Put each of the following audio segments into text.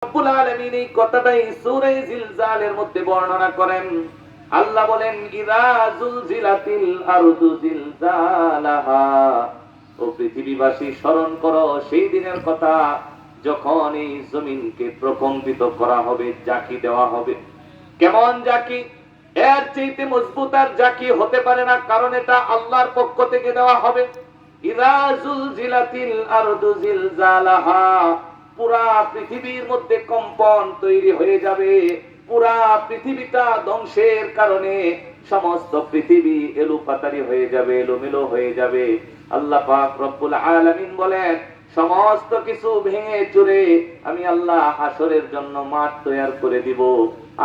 রব্বুল আলামিন এই কথাটাই সূরা জিলজালের মধ্যে বর্ণনা করেন। আল্লাহ বলেন, ইযা যুলজিলাতিল আরদু জিলজালাহা, ও পৃথিবীবাসী স্মরণ করো সেই দিনের কথা যখন এই জমিনকে প্রকম্পিত করা হবে, জাকি দেওয়া হবে। কেমন জাকি? এর চাইতে মজবুত আর জাকি হতে পারে না, কারণ এটা আল্লাহর পক্ষ থেকে দেওয়া হবে। ইযা যুলজিলাতিল আরদু জিলজালাহা, পুরা পৃথিবীর মধ্যে কম্পন তৈরি হয়ে যাবে। পুরা পৃথিবীটা ধ্বংসের কারণে সমস্ত পৃথিবী এলোপাতারি হয়ে যাবে, এলোমেলো হয়ে যাবে। আল্লাহ পাক রব্বুল আলামিন বলেন, সমস্ত কিছু ভেঙে চুরে আমি আল্লাহ হাসরের জন্য মাঠ তৈরি করে দিব।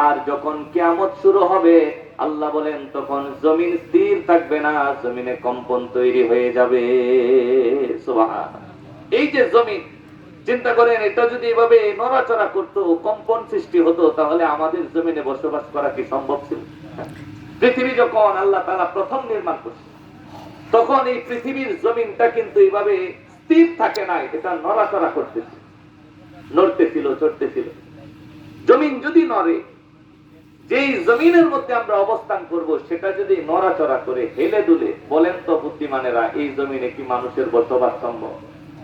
আর যখন কিয়ামত শুরু হবে, আল্লাহ বলেন তখন জমিন স্থির থাকবে না, জমিনে কম্পন তৈরি হয়ে যাবে। সুবহানাল্লাহ। এই যে জমিন, চিন্তা করেন, এটা যদি এভাবে নড়াচড়া করতো, কম্পন সৃষ্টি হতো, তাহলে আমাদের জমিনে বসবাস করা কি সম্ভব ছিল? পৃথিবী যখন আল্লাহ তাআলা প্রথম নির্মাণ করছে, তখন এই পৃথিবীর জমিনটা কিন্তু এইভাবে স্থির থাকে না, এটা নড়াচড়া করতেছিল, নড়তেছিল, চড়তেছিল। জমিন যদি নড়ে, যেই জমিনের মধ্যে আমরা অবস্থান করব, সেটা যদি নড়াচড়া করে, হেলে দুলে, বলেন তো বুদ্ধিমানেরা, এই জমিনে কি মানুষের বসবাস সম্ভব?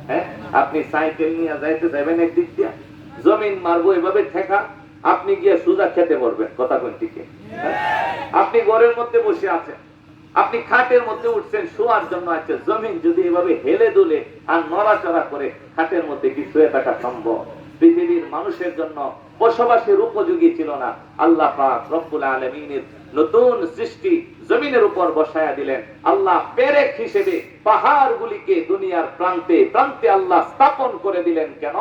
হ্যাঁ, আপনি সাইকেল নিয়ে যাইতে যাবেন একদিক দিয়ে, জমিন মারবো এভাবে ঠেকা, আপনি গিয়ে সোজা খেতে পারবেন, কথা কোন দিকে? আপনি ঘরের মধ্যে বসে আছেন, আপনি খাটের মধ্যে উঠছেন শোয়ার জন্য, আছে জমিন যদি এভাবে হেলে দুলে আর নড়াচড়া করে, খাটের মধ্যে কি শুয়ে থাকা সম্ভব? পৃথিবীর মানুষের জন্য বসবাসের উপযোগী ছিল না। আল্লাহ পাক রব্বুল আলামিনের নতুন সৃষ্টি জমিনের উপর বসায়া দিলেন। আল্লাহ পেরেক হিসেবে পাহাড়গুলিকে দুনিয়ার প্রান্তে প্রান্তে আল্লাহ স্থাপন করে দিলেন। কেন?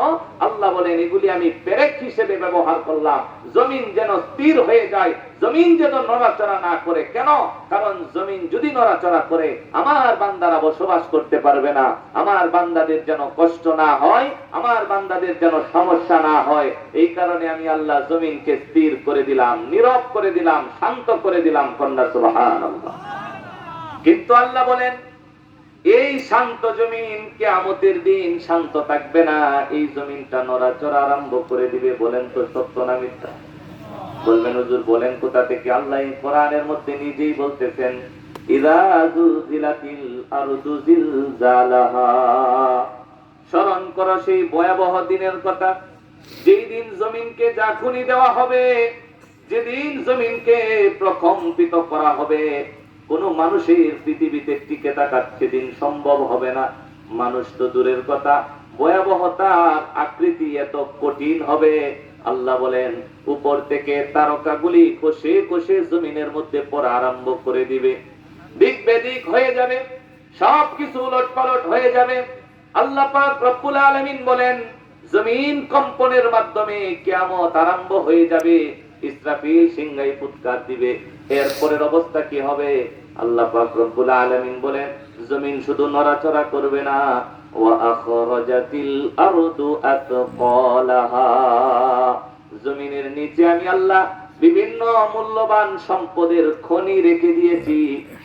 আল্লাহ বলেন, এগুলি আমি পেরেক হিসেবে ব্যবহার করলাম, জমিন যেন স্থির হয়ে যায়, জমিন যেন নড়াচড়া না করে। কেন? কারণ জমিন যদি নড়াচড়া করে, আমার বান্দারা বসবাস করতে পারবে না, আমার বান্দাদের যেন কষ্ট না হয়, আমার বান্দাদের যেন সমস্যা না হয়। এই কারণে আমি আল্লাহ জমিনকে স্থির করে দিলাম, নীরব করে দিলাম, শান্ত করে দিলাম। কন্যা সুবহানাল্লাহ। কিন্তু আল্লাহ বলেন, এই শান্ত জমিন কিয়ামতের দিন শান্ত থাকবে না, এই জমিনটা নড়াচড়া আরম্ভ করে দিবে। বলেন তো সত্য না মিথ্যা? বলবেন হুজুর বলেন কোথা থেকে? আল্লাহ কোরআনের মধ্যে নিজেই বলতেছেন, ইযা যুলজিলাতিল আরদু জিলজালাহা। স্মরণ করো সেই ভয়াবহ দিনের কথা, যেই দিন জমিনকে ঝাঁকুনি দেওয়া হবে, যেদিন জমিনকে প্রকম্পিত করা হবে। কোন মানুষের পৃথিবীতে টিকে থাকা সেদিন সম্ভব হবে না। মানুষ তো দূরের কথা, ভয়াবহতার আকৃতি এত কঠিন হবে। আল্লাহ বলেন, উপর থেকে তারকাগুলি কষে কষে জমিনের মধ্যে পড়া আরম্ভ করে দিবে, দিক বেদিক হয়ে যাবে, সবকিছু উলটপালট হয়ে যাবে। আল্লাহ পাক রব্বুল আলামিন বলেন, জমিন কম্পনের মাধ্যমে কিয়ামত আরম্ভ হয়ে যাবে, ইসরাফিল সিংহায় ফুৎকার দিবে। এরপরের অবস্থা কি হবে? আল্লাহ পাক রব্বুল আলামিন বলেন, জমিন শুধু নড়াচড়া করবে না, ওয়া আখরাজাতিল আরদু আতকালাহা। জমিনের নিচে আমি আল্লাহ বিভিন্ন মূল্যবান সম্পদের খনি রেখে দিয়েছি,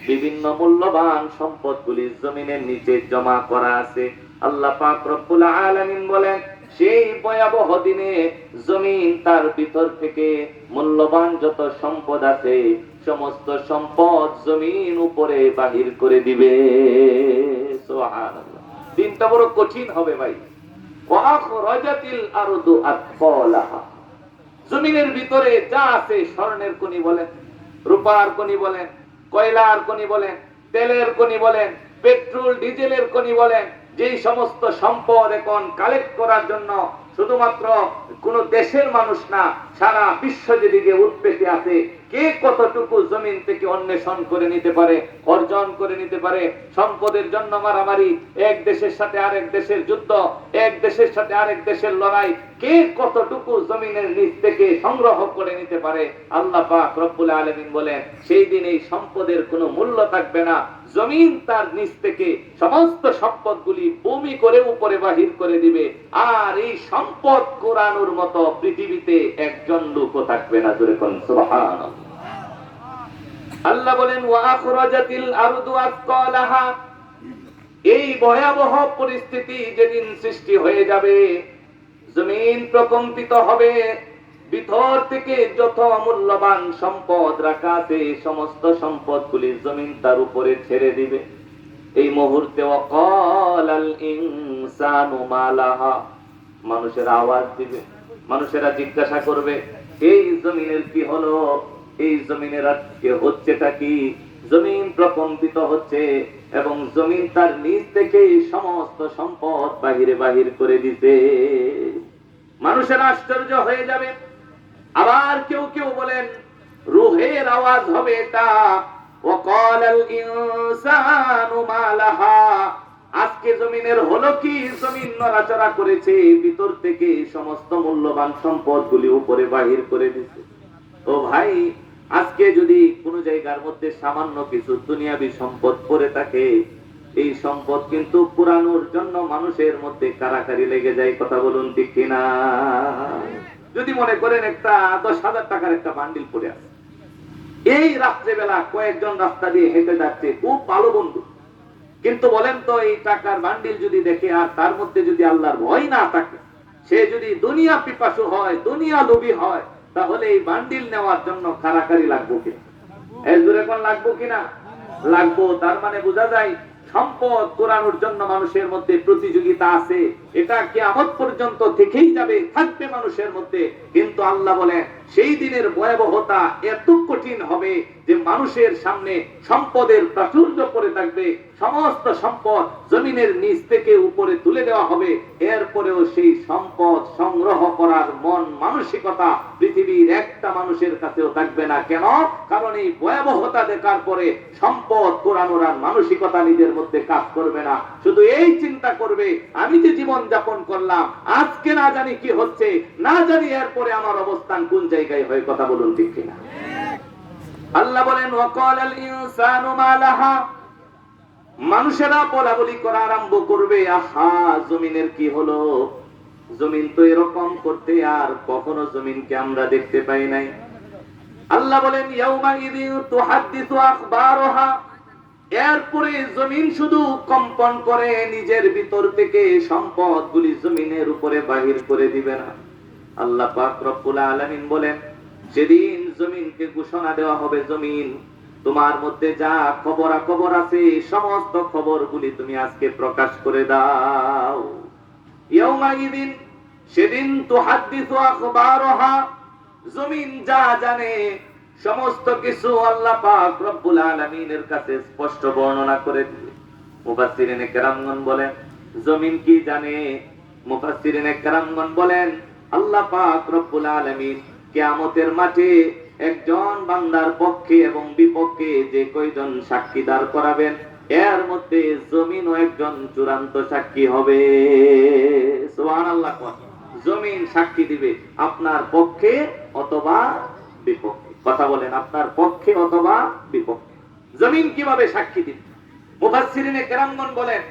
বিভিন্ন মূল্যবান সম্পদগুলি জমিনের নিচে জমা করা আছে। আল্লাহ পাক রব্বুল আলামিন বলেন, সেই ভয়াবহ দিনে জমিন তার ভিতর থেকে মূল্যবান যত সম্পদ আছে, সমস্ত সম্পদ জমিন উপরে বাহির করে দিবে। সুবহানাল্লাহ। দিনটা বড় কঠিন হবে ভাই। ওয়া আখরাজাতিল আরদু আতকালাহা। জমিনের ভিতরে যা আছে, স্বর্ণের খনি বলেন, রূপার খনি বলেন, কয়লার খনি বলেন, তেলের খনি বলেন, পেট্রোল ডিজেলের খনি বলেন, যেই সমস্ত সম্পদ এখন কালেক্ট করার জন্য শুধুমাত্র কোন দেশের মানুষ না, সারা বিশ্ব যেদিকে উৎপেতে আছে, কে কতটুকু জমিন থেকে অন্বেষণ করে নিতে পারে, অর্জন করে নিতে পারে। সম্পদের জন্য মারামারি, এক দেশের সাথে আরেক দেশের যুদ্ধ, এক দেশের সাথে আরেক দেশের লড়াই, কে কতটুকু জমিনের নিচ থেকে সংগ্রহ করে নিতে পারে। আল্লাহ পাক রব্বুল আলামিন বলেন, সেই দিন এই সম্পদের কোনো মূল্য থাকবে না। জমিন তার নিচ থেকে সমস্ত সম্পদগুলি ভূমি করে উপরে বাহির করে দিবে, আর এই সম্পদ কুড়ানোর মতো পৃথিবীতে একজন লোকও থাকবে না। জোরে কোন সুবহানাল্লাহ। আল্লাহ বলেন, ওয়া আখরাজাতিল আরদু আতকালাহা। এই ভয়াবহ পরিস্থিতি যেদিন সৃষ্টি হয়ে যাবে, জমিন প্রকম্পিত হবে, ভিতর থেকে যত মূল্যবান সম্পদ রাখা আছে সমস্ত সম্পদগুলি জমিন তার উপরে ছেড়ে দিবে। এই মুহূর্তে ওয়াকালাল ইনসানু মা লাহা, মানুষের আওয়াজ দিবে, মানুষেরা জিজ্ঞাসা করবে এই জমিনের কি হলো, এই জমিনের আজকে হচ্ছেটা কি। জমিন প্রকম্পিত হচ্ছে এবং জমিন তার নিচ থেকে সমস্ত সম্পদ বাহির করে দিতে। মানুষের আশ্চর্য হয়ে যাবে। আবার কেউ কেউ বলেন রূহের আওয়াজ হবে এটা, ওয়াকালাল ইনসানু মা লাহা, আজকে জমিনের হলো কি, জমিন নড়াচড়া করেছে, ভিতর থেকে সমস্ত মূল্যবান সম্পদগুলি উপরে বাহির করে দিয়েছে। ও ভাই, আজকে যদি কোনো জায়গার মধ্যে সামান্য কিছু দুনিয়াবি সম্পদ পড়ে থাকে, এই সম্পদ কিন্তু পুরানোর জন্য মানুষের মধ্যে কারাকারি লেগে যায়। কথা বলুন ঠিক কিনা? যদি মনে করেন একটা 10,000 টাকার একটা বান্ডিল পড়ে আছে, এই রাত্রেবেলা কয়েকজন রাস্তা দিয়ে হেঁটে যাচ্ছে, খুব ভালো বন্ধু, কিন্তু বলেন তো এই টাকার বান্ডিল যদি দেখে আর তার মধ্যে যদি আল্লাহর ভয় না থাকে, সে যদি দুনিয়া পিপাসু হয়, দুনিয়া লোভী হয়, তাহলে এই বান্ডিল নেওয়ার জন্য কারাকারি লাগবো কিনা? এর দূরে কোন লাগবো কিনা? লাগবো। তার মানে বোঝা যায় সম্পদ কুড়ানোর জন্য মানুষের মধ্যে প্রতিযোগিতা আছে। এটা কিয়ামত পর্যন্ত থেকেই যাবে, থাকবে মানুষের মধ্যে। কিন্তু আল্লাহ বলেন সেই দিনের ভয়াবহতা এত কঠিন হবে যে মানুষের সামনে সম্পদের প্রাচুর্য পড়ে থাকবে, সমস্ত সম্পদ জমিনের নিচ থেকে উপরে তুলে দেওয়া হবে, এরপরেও সেই সম্পদ সংগ্রহ করার মন মানসিকতা পৃথিবীর একটা মানুষের কাছেও থাকবে না। কেন? কারণ এই ভয়াবহতা দেখার পরে সম্পদ কুড়ানোর আর মানসিকতা নিজের মধ্যে কাজ করবে না। শুধু এই চিন্তা করবে আমি যে জীবন যাপন করলাম, আজকে না জানি কি হচ্ছে, না জানি এরপরে আমার অবস্থান কোন জায়গায় হয়। কথা বলুন ঠিক কিনা? আল্লাহ বলেন ওয়াকালাল ইনসানু মা লাহা, মানুষেরা বলাবলি করা আরম্ভ করবে, আহা জমিনের কি হলো, জমিন তো এরকম করতে আর কখনো জমিনকে আমরা দেখতে পাই নাই। আল্লাহ বলেন ইয়াউমা ইযিন তুহাদ্দিসু আখবারহা, এরপরে জমিন শুধু কম্পন করে, নিজের ভিতর থেকে সম্পদগুলি জমিনের উপরে বাহির করে দিবে না। আল্লাহ পাক রব্বুল আলামিন বলেন সেদিন জমিনকে ঘোষণা দেওয়া হবে, জমিন তোমার মধ্যে যা খবর আছে সমস্ত খবরগুলি তুমি আজকে প্রকাশ করে দাও। ইয়াউমা ইযিন, সেদিন তুহাদ্দিসু আখবারহা, জমিন যা জানে সমস্ত কিছু আল্লাহ পাক রব্বুল আলামিনের কাছে স্পষ্ট বর্ণনা করে দিবে। মুফাসসিরিনে কেরামগণ বলেন জমিন কি জানে? মুফাসসিরিনে কেরামগণ বলেন আল্লাহ পাক রব্বুল আলামিন কিয়ামতের মাঠে একজন বান্দার পক্ষে এবং বিপক্ষে যে কয়জন সাক্ষী দাঁড় করাবেন, এর মধ্যে জমিনও একজন চূড়ান্ত সাক্ষী হবে। সুবহানাল্লাহ। জমিন সাক্ষী দিবে আপনার পক্ষে অথবা বিপক্ষে। কথা বলেন, আপনার পক্ষে অথবা বিপক্ষে। জমিন কিভাবে সাক্ষী দিবে? মুফাসসিরিনে কেরামগণ বলেন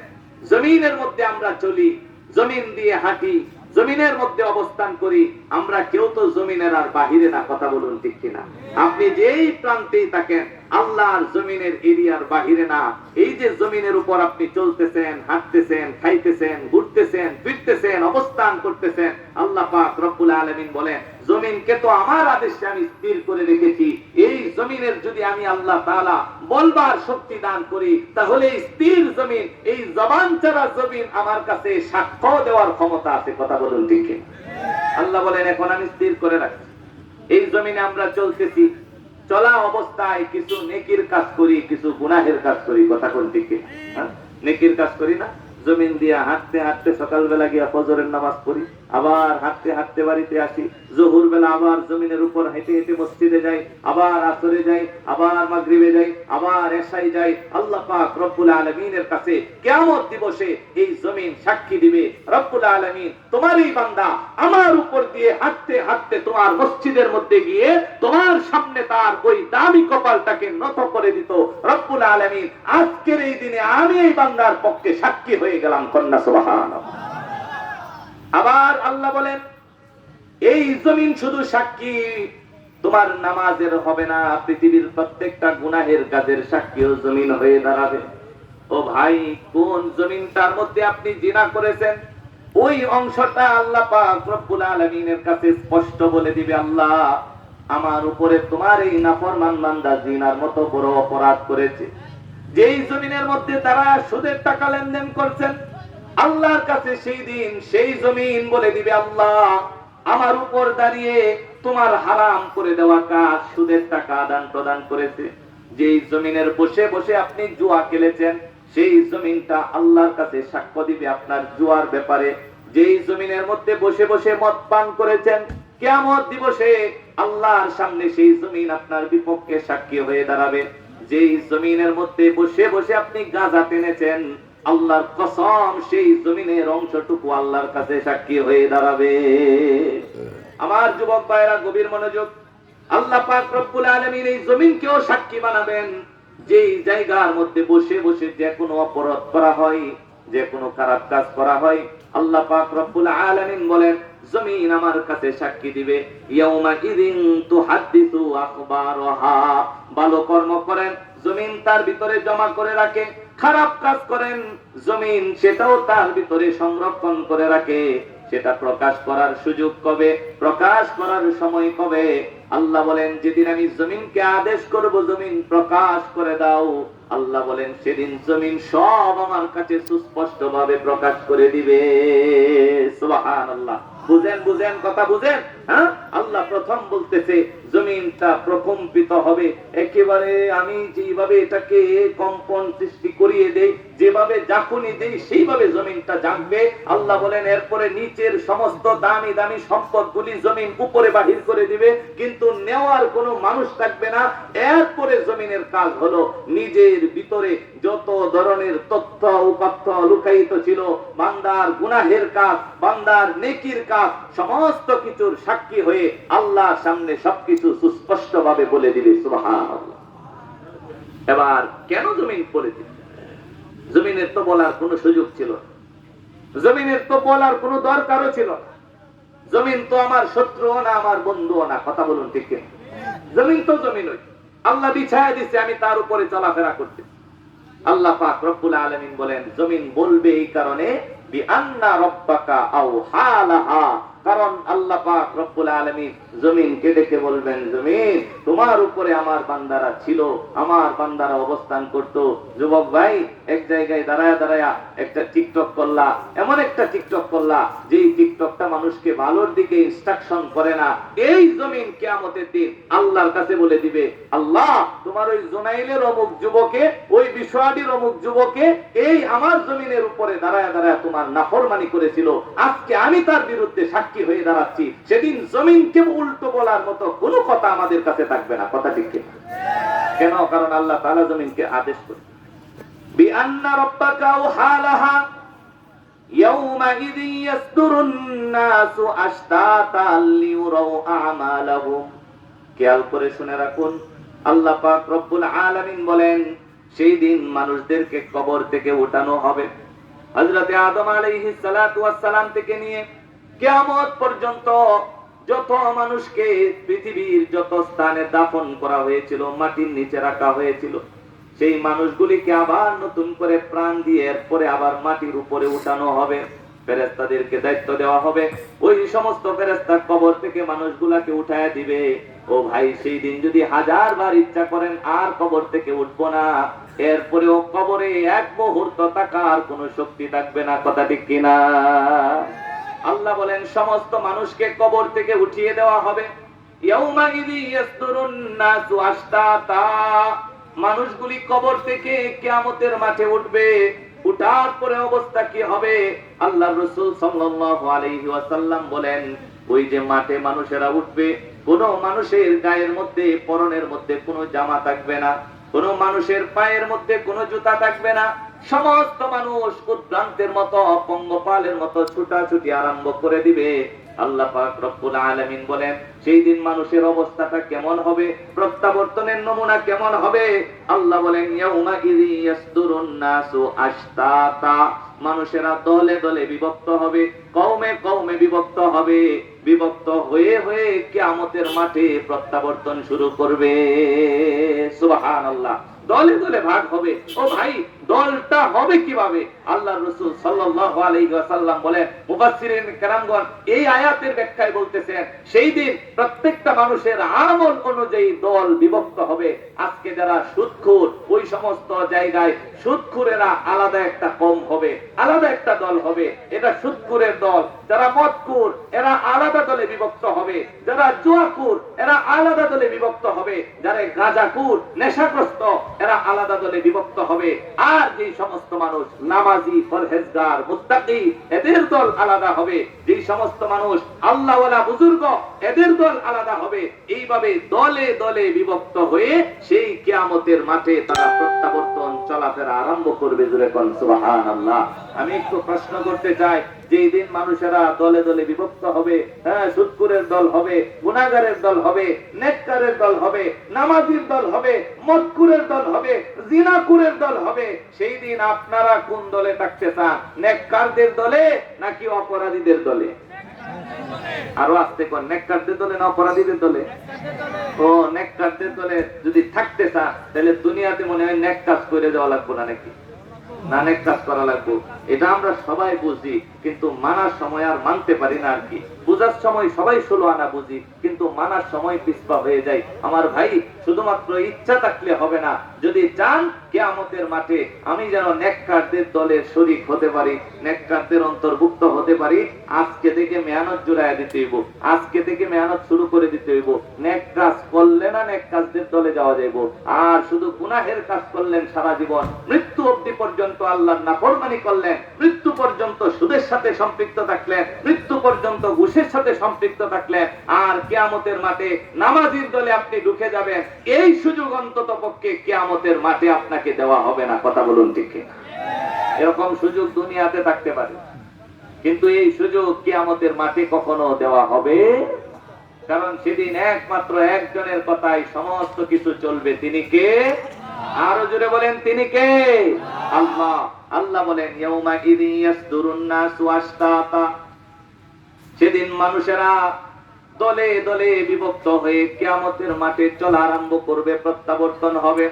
জমিনের মধ্যে আমরা চলি, জমিন দিয়ে হাঁটি, জমিনের মধ্যে অবস্থান করি, আমরা কেউ তো জমিনের আর বাহিরে না। কথা বলুন ঠিক কিনা? আপনি যেই প্রান্তেই থাকেন আল্লাহর জমিনের এরিয়ার বাহিরে না। এই যে জমিনের উপর আপনি চলতেছেন, হাঁটতেছেন, খাইতেছেন, ঘুরতেছেন, ফিরতেছেন, অবস্থান করতেছেন, আল্লাহ পাক রব্বুল আলামিন বলেন জমিনকে তো আমার আদেশে আমি স্থির করে রেখেছি। এই জমিনের যদি আমি আল্লাহ তাআলা বলবার শক্তি দান করি, তাহলে স্থির জমিন, এই জবান ছাড়া জমিন আমার কাছে সাক্ষ্য দেওয়ার ক্ষমতা আছে। কথা বলুন ঠিক কিনা? আল্লাহ বলেন এখন আমি স্থির করে রাখছি। এই জমিনে আমরা চলতেছি, চলা অবস্থায় কিছু নেকির কাজ করি, কিছু গুনাহের কাজ করি। কথা বলুন ঠিক কিনা? নেকির কাজ করি না? জমিন দিয়া হাঁটতে হাঁটতে সকালবেলা গিয়া ফজরের নামাজ পড়ি, আবার হাঁটতে হাঁটতে বাড়িতে আসি, জোহর বেলা আবার জমিনের উপর হেঁটে হেঁটে মসজিদে যাই, আবার আসরে যাই, আবার মাগরিবে যাই, আবার এশায় যাই। আল্লাহ পাক রব্বুল আলামিনের কাছে কিয়ামত দিবসে এই জমিন সাক্ষী দিবে, রব্বুল আলামিন তোমার এই বান্দা আমার উপর দিয়ে হাঁটতে হাঁটতে তোমার মসজিদের মধ্যে গিয়ে তোমার সামনে তার ওই দামি কপালটাকে নত করে দিত। রব্বুল আলামিন আজকের এই দিনে আমি এই বান্দার পক্ষে সাক্ষী হয়ে গেলাম। কন্যা সুবহানাল্লাহ। আবার আল্লাহ বলেন এই জমিন শুধু সাক্ষী তোমার নামাজের হবে না, পৃথিবীর প্রত্যেকটা গুনাহের কাজের সাক্ষীও জমিন হয়ে দাঁড়াবে। ও ভাই, কোন জমিনটার মধ্যে আপনি জিনা করেছেন, ওই অংশটা আল্লাহ পাক রব্বুল আলামিনের কাছে স্পষ্ট বলে দিবে, আল্লাহ আমার উপরে তোমার এই নাফরমান বান্দা জিনার মতো বড় অপরাধ করেছে। যেই জমিনের মধ্যে তারা সুদের টাকা লেনদেন করছেন, আল্লাহর কাছে সেই দিন সেই জমিন বলে দিবে, আল্লাহ আমার উপর দাঁড়িয়ে তোমার হারাম করে দেওয়া কাজ সুদের টাকা আদান প্রদান করেছে। যেই জমিনের বসে বসে আপনি জুয়া খেলেছেন, সেই জমিনটা আল্লাহর কাছে সাক্ষ্য দিবে আপনার জুয়ার ব্যাপারে। যেই জমিনের মধ্যে বসে বসে মদ পান করেছেন, কিয়ামত দিবসে আল্লাহর সামনে সেই জমিন আপনার বিপক্ষে সাক্ষী হয়ে দাঁড়াবে। যেই জমিনের মধ্যে বসে বসে আপনি গাঁজা টেনেছেন, আল্লাহর কসম সেই জমিনের অংশটুকু আল্লাহর কাছে সাক্ষী হয়ে দাঁড়াবে। আমার যুবক ভাইরা গভীর মনোযোগ, আল্লাহ পাক রব্বুল আলামিন এই জমিনকেও সাক্ষী বানাবেন। যেই জায়গার মধ্যে বসে বসে যে কোনো অপরাধ করা হয়, যে কোনো খারাপ কাজ করা হয়, আল্লাহ পাক রব্বুল আলামিন বলেন জমিন আমার কাছে সাক্ষী দিবে। ইয়াউমা ইযিন তুহাদ্দিসু আখবারহা। ভালো কর্ম করেন, জমিন তার ভিতরে জমা করে রাখে। খারাপ কাজ করেন, জমিন সেটাও তার ভিতরে সংরক্ষণ করে রাখে। সেটা প্রকাশ করার সুযোগ কবে, প্রকাশ করার সময় কবে? আল্লাহ বলেন যেদিন আমি জমিনকে আদেশ করব জমিন প্রকাশ করে দাও, আল্লাহ বলেন সেদিন জমিন সব আমার কাছে সুস্পষ্ট ভাবে প্রকাশ করে দিবে। সুবহানাল্লাহ। বুঝেন বুঝেন কথা বুঝেন? হ্যাঁ, আল্লাহ প্রথম বলতেছে জমিনটা প্রকম্পিত হবে। একেবারে আমি যেভাবে এটাকে কম্পন সৃষ্টি করিয়ে দেই, যেভাবে জাকুনি দেই, সেইভাবে জমিনটা জাগবে। আল্লাহ বলেন এরপরে নিচের সমস্ত দামি দামি সম্পদগুলি জমিন উপরে বাহির করে দিবে, কিন্তু নেওয়ার কোনো মানুষ থাকবে না। এরপরে জমিনের কাজ হলো নিজের ভিতরে যত ধরনের তথ্য উপাত্ত লুকায়িত ছিল, বান্দার গুনাহের কাজ, বান্দার নেকির কাজ, সমস্ত কিছুর সাক্ষী হয়ে আল্লাহর সামনে সবকিছু সুস্পষ্ট ভাবে বলে দিবে। সুবহানাল্লাহ। এবার কেন জমিন পড়েছে? জমিনের তো বলার কোনো সুযোগ ছিল, জমিনের তো বলার কোনো দরকারও ছিল। জমিন তো আমার শত্রুও না, আমার বন্ধুও না। কথা বলুন ঠিক কিনা? জমিন তো জমিনই, আল্লাহ বিছায়া দিচ্ছে, আমি তার উপরে চলাফেরা করতে। আল্লাহ পাক রব্বুল আলামিন বলেন জমিন বলবে এই কারণে বিআন্না রাব্বাকা আওহা লাহা, কারণ আল্লাহ পাক রব্বুল আলামিন জমিনকে ডেকে বলবেন জমিন তোমার উপরে আমার বান্দারা ছিল, আমার বান্দারা অবস্থান করত। যুবক ভাই, এক জায়গায় দাঁড়ায়া দাঁড়ায়া একটা টিকটক করলা, এমন একটা টিকটক করলা যেই টিকটকটা মানুষকে ভালোর দিকে ইনস্ট্রাকশন করে না। এই জমিন কিয়ামতের দিন আল্লাহর কাছে বলে দিবে, আল্লাহ তোমার ওই জোনাইলের অমুক যুবকে, ওই বিষয়াটির অমুক যুবকে এই আমার জমিনের উপরে দাঁড়ায়া দাঁড়ায়া তোমার নাফরমানি করেছিল, আজকে আমি তার বিরুদ্ধে সাক্ষী হয়ে দাঁড়াচ্ছি। সেদিন জমিনকে উল্টো বলার মতো কোনো কথা আমাদের কাছে থাকবে না। কথা ঠিক কিনা? কেন? কারণ আল্লাহ তাআলা জমিনকে আদেশ করে বিআন্না রাব্বাকা আওহা লাহা ইয়াউমাইযিন ইয়াসদুরুন নাসু আশতাতান লিউরাউ আমালাহুম। খেয়াল করে শুনে রাখুন, আল্লাহ পাক রব্বুল আলামিন বলেন সেই দিন মানুষদেরকে কবর থেকে উঠানো হবে। হযরতে আদম আলাইহিস সালাতু ওয়াস সালাম থেকে নিয়ে কিয়ামত পর্যন্ত যত মানুষকে পৃথিবীর যত স্থানে দাফন করা হয়েছিল, মাটির নিচে রাখা হয়েছিল, সেই মানুষগুলিকে আবার নতুন করে প্রাণ দিয়ে এরপরে আবার মাটির উপরে উঠানো হবে। ফেরেশতাদেরকে দায়িত্ব দেওয়া হবে, ওই সমস্ত ফেরেশতা কবর থেকে মানুষগুলাকে উঠায় দিবে। ও ভাই, সেই দিন যদি 1000 বার ইচ্ছা করেন আর কবর থেকে উঠবো না, এরপরেও কবরে এক মুহূর্ত থাকার কোনো শক্তি থাকবে না। কথা ঠিক কিনা? আল্লাহ বলেন সমস্ত মানুষকে কবর থেকে উঠিয়ে দেওয়া হবে। ইয়াউমাইযি ইয়াসদুরুন নাসু আশতাতা, মানুষগুলি কবর থেকে কিয়ামতের মাঠে উঠবে। উঠার পরে অবস্থা কি হবে? আল্লাহর রাসূল সাল্লাল্লাহু আলাইহি ওয়াসাল্লাম বলেন ওই যে মাঠে মানুষেরা উঠবে, কোন মানুষের গায়ের মধ্যে, পরনের মধ্যে কোনো জামা থাকবে না, কোন মানুষের পায়ের মধ্যে কোনো জুতা থাকবে না। সমস্ত মানুষ উদ্ভ্রান্তের মতো, পঙ্গপালের মতো ছুটাছুটি আরম্ভ করে দিবে। আল্লাহ পাক রব্বুল আলামিন বলেন সেই দিন মানুষের অবস্থাটা কেমন হবে, প্রত্যাবর্তনের নমুনা কেমন হবে? আল্লাহ বলেন ইয়াউমাইযি ইয়াসদুরুন নাসু আশতাতা, মানুষেরা দলে দলে বিভক্ত হবে, কওমে কওমে বিভক্ত হবে। বিভক্ত হয়ে হয়ে কিয়ামতের মাঠে প্রত্যাবর্তন শুরু করবে। সুবহানাল্লাহ। দলে দলে ভাগ হবে। ও ভাই, দলটা হবে কিভাবে? আল্লাহর রাসূল সাল্লাল্লাহু আলাইহি ওয়াসাল্লাম বলেন, মুফাসসিরিন কেরামগণ এই আয়াতের ব্যাখ্যায় বলতেছেন, সেই দিন প্রত্যেকটা মানুষের আমল অনুযায়ী দল বিভক্ত হবে। আজকে যারা সুদখোর, ওই সমস্ত জায়গায় সুদখোরেরা আলাদা একটা কম হবে, আলাদা একটা দল হবে, এটা সুদখোরের দল। যারা মদখোর এরা আলাদা দলে বিভক্ত হবে, যারা জুয়াখোর এরা আলাদা দলে বিভক্ত হবে, যারা গাঁজাখোর নেশাগ্রস্ত এরা আলাদা দলে বিভক্ত হবে। আর যে সমস্ত মানুষ নামাজি, পরহেজগার, মুত্তাকি এদের দল আলাদা হবে। যে সমস্ত মানুষ আল্লাহওয়ালা বুজুর্গ এদের দল আলাদা হবে। এইভাবে দলে দলে বিভক্ত হয়ে সেই কিয়ামতের মাঠে তারা প্রত্যাবর্তন চলাফেরা আরম্ভ করবে। জোরে কোন সুবহানাল্লাহ। আমি একটু প্রশ্ন করতে চাই, যেই দিন মানুষেরা দলে দলে বিভক্ত হবে, হ্যাঁ, সুদখোরের দল হবে, গুনাহগারের দল হবে, নেককারের দল হবে, নামাজির দল হবে, মদখোরের দল হবে, জিনাখোরের দল হবে, সেই দিন আপনারা কোন দলে থাকতে চান? নেককারদের দলে নাকি অপরাধীদের দলে? আরো আস্তে কোন, নেককারদের দলে না অপরাধীদের দলে? ও, নেককারদের দলে যদি থাকতে চান তাহলে দুনিয়াতে মনে হয় নেক কাজ করে যাওয়া লাগবে না নাকি? না, নেক কাজ করা লাগবে, এটা আমরা সবাই বুঝি, কিন্তু মানার সময় আর মানতে পারি না আর কি। বুঝার সময় সবাই 16 আনা বুঝি, কিন্তু মানার সময় পিছপা হয়ে যায়। আমার ভাই, শুধুমাত্র ইচ্ছা থাকলে হবে না। যদি চান কিয়ামতের মাঠে আমি যেন নেককারদের দলের শরীক হতে পারি, নেককারদের অন্তর্ভুক্ত হতে পারি, আজকে থেকে মেহনত জুড়াইয়া দিতে হইব, আজকে থেকে মেহনত শুরু করে দিতে হইব। নেক কাজ করলে না নেক কাজদের দলে যাওয়া যাইব। আর শুধু গুনাহের কাজ করলেন সারা জীবন, মৃত্যু অবধি পর্যন্ত আল্লাহর নাফরমানি করলেন, মৃত্যু পর্যন্ত সুদের সাথে সম্পৃক্ত থাকলেন, মৃত্যু পর্যন্ত ঘুষের সাথে সম্পৃক্ত থাকলেন, আর কিয়ামতের মাঠে নামাজির দলে আপনি ঢুকে যাবেন, এই সুযোগ অন্তত পক্ষে কিয়ামতের মাঠে আপনাকে দেওয়া হবে না। কথা বলুন ঠিক কিনা? এরকম সুযোগ দুনিয়াতে থাকতে পারে, কিন্তু এই সুযোগ কিয়ামতের মাঠে কখনো দেওয়া হবে, কারণ সেদিন একমাত্র একজনের কথাই সমস্ত কিছু চলবে। তিনি কে? আরো জোরে বলেন, তিনি কে? আল্লাহ। আল্লাহ বলেন, ইয়াউমা ইযি ইয়াসদুরুন নাসু আশতাতা, সেদিন মানুষেরা দলে দলে বিভক্ত হয়ে কিয়ামতের মাঠে চলা আরম্ভ করবে, প্রত্যাবর্তন হবে।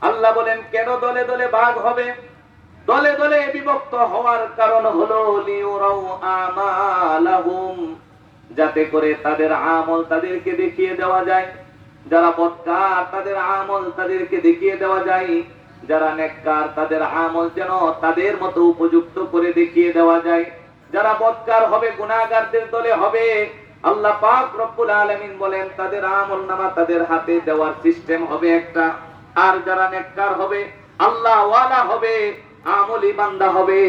আল্লাহ বলেন, কেন দলে দলে ভাগ হবে? দলে দলে বিভক্ত হওয়ার কারণ হলো লিউরাউ আমালাহুম, যাতে করে তাদের আমল তাদেরকে দেখিয়ে দেওয়া যায়। যারা বদকার তাদের আমল তাদেরকে দেখিয়ে দেওয়া যায়, যারা নেককার তাদের আমল যেন তাদের মতো উপযুক্ত করে দেখিয়ে দেওয়া যায়। যারা বদকার হবে গুনাহগারদের দলে হবে, আল্লাহ পাক রব্বুল আলামিন বলেন তাদের আমলনামা তাদের হাতে দেওয়ার সিস্টেম হবে একটা। আর যারা নেককার হবে, আল্লাহ ওয়ালা হবে, আমলি বান্দা হবে,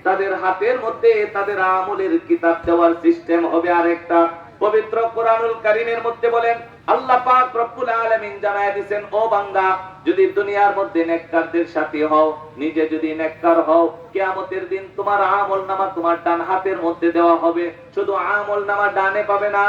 তাদের হাতের মধ্যে তাদের আমলের কিতাব দেওয়ার সিস্টেম হবে আরেকটা। পবিত্র কোরআনুল কারীমের মধ্যে বলেন আল্লাহ পাক রব্বুল আলামিন জানায় দিবেন, ও বান্দা, যদি দুনিয়ার মধ্যে নেককারদের সাথী হও, নিজে যদি নেককার হও, কিয়ামতের দিন তোমার আমলনামা তোমার ডান হাতের মধ্যে দেওয়া হবে। শুধু আমলনামা ডানে পাবে না,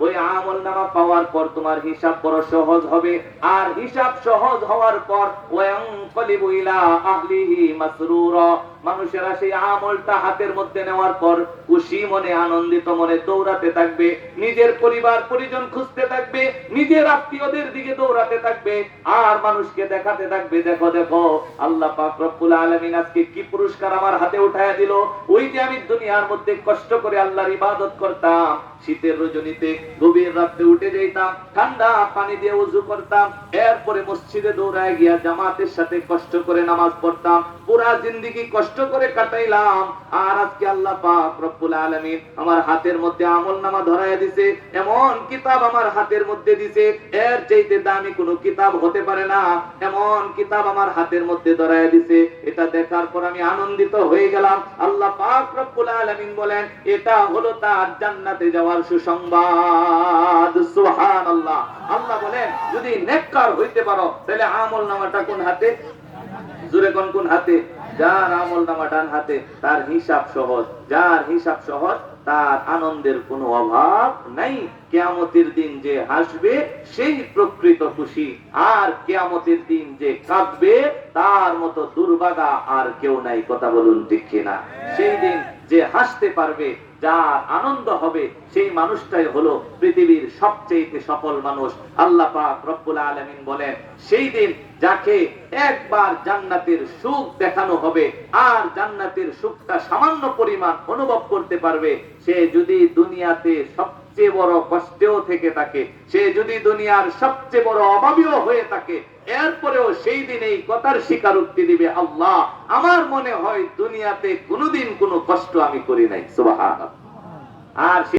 ওই আমলনামা পাওয়ার পর তোমার হিসাব বড় সহজ হবে। আর হিসাব সহজ হওয়ার পর ওয়ায়ানকালিবু ইলা আহলিহি মাসরুরা, মানুষেরা সেই আমলটা হাতের মধ্যে নেওয়ার পর খুশি মনে, আনন্দিত মনে দৌড়াতে থাকবে, নিজের পরিবার পরিজন খুঁজতে থাকবে, নিজের আত্মীয়দের দিকে দৌড়াতে থাকবে, আর মানুষকে দেখাতে থাকবে, দেখো দেখো আল্লাহ পাক রব্বুল আলামিন আজকে কি পুরস্কার আমার হাতে উঠায়া দিল। ওই যে আমি দুনিয়ার মধ্যে কষ্ট করে আল্লাহর ইবাদত করতাম, শীতের রজনীতে গভীর রাতে উঠে যেতাম, ঠান্ডা পানি দিয়ে ওযু করতাম, এরপরে মসজিদে দৌড়ায় গিয়া জামাতের সাথে কষ্ট করে নামাজ পড়তাম, পুরা জিন্দেগি কষ্ট করে কাটাইলাম। আর আজকে আল্লাহ পাক রব্বুল আলামিন আমার হাতের মধ্যে আমলনামা ধরায়া দিয়েছে, এমন কিতাব আমার হাতের মধ্যে দিয়েছে, এর চাইতে দামি কোনো কিতাব হতে পারে না, এমন কিতাব আমার হাতের মধ্যে ধরায়া দিয়েছে। এটা দেখার পর আমি আনন্দিত হয়ে গেলাম। আল্লাহ পাক রব্বুল আলামিন বলেন, এটা হলো তার জান্নাতে যাওয়ার সুসংবাদ। সুবহানাল্লাহ। আল্লাহ বলেন, যদি নেককার হইতে পারো তাহলে আমলনামাটা কোন হাতে? জোরে কোন কোন হাতে? যার আমলনামা ডান হাতে তার হিসাব সহজ, যার হিসাব সহজ তার আনন্দের কোনো অভাব নাই। কিয়ামতের দিন যে হাসবে সেই প্রকৃত খুশি, আর কিয়ামতের দিন যে কাঁদবে তার মতো দুর্ভাগা আর কেউ নাই। কথা বলুন ঠিক কিনা? সেই দিন যে হাসতে পারবে, যার আনন্দ হবে, সেই মানুষটাই হলো পৃথিবীর সবচেয়ে সফল মানুষ। আল্লাহ পাক রব্বুল আলামিন বলেন, সেই দিন যাকে একবার জান্নাতের সুখ দেখানো হবে আর জান্নাতের সুখটা সামান্য পরিমাণ অনুভব করতে পারবে, সে যদি দুনিয়াতে সবচেয়ে বড় কষ্টেও থেকে থাকে, সে যদি দুনিয়ার সবচেয়ে বড় অভাবীও হয়ে থাকে, এরপরেও সেই দিন এই কথার স্বীকারোক্তি দিবে, আল্লাহ, আমার মনে হয় দুনিয়াতে কোনোদিন কোনো কষ্ট আমি করি নাই। সুবহানাল্লাহ। আর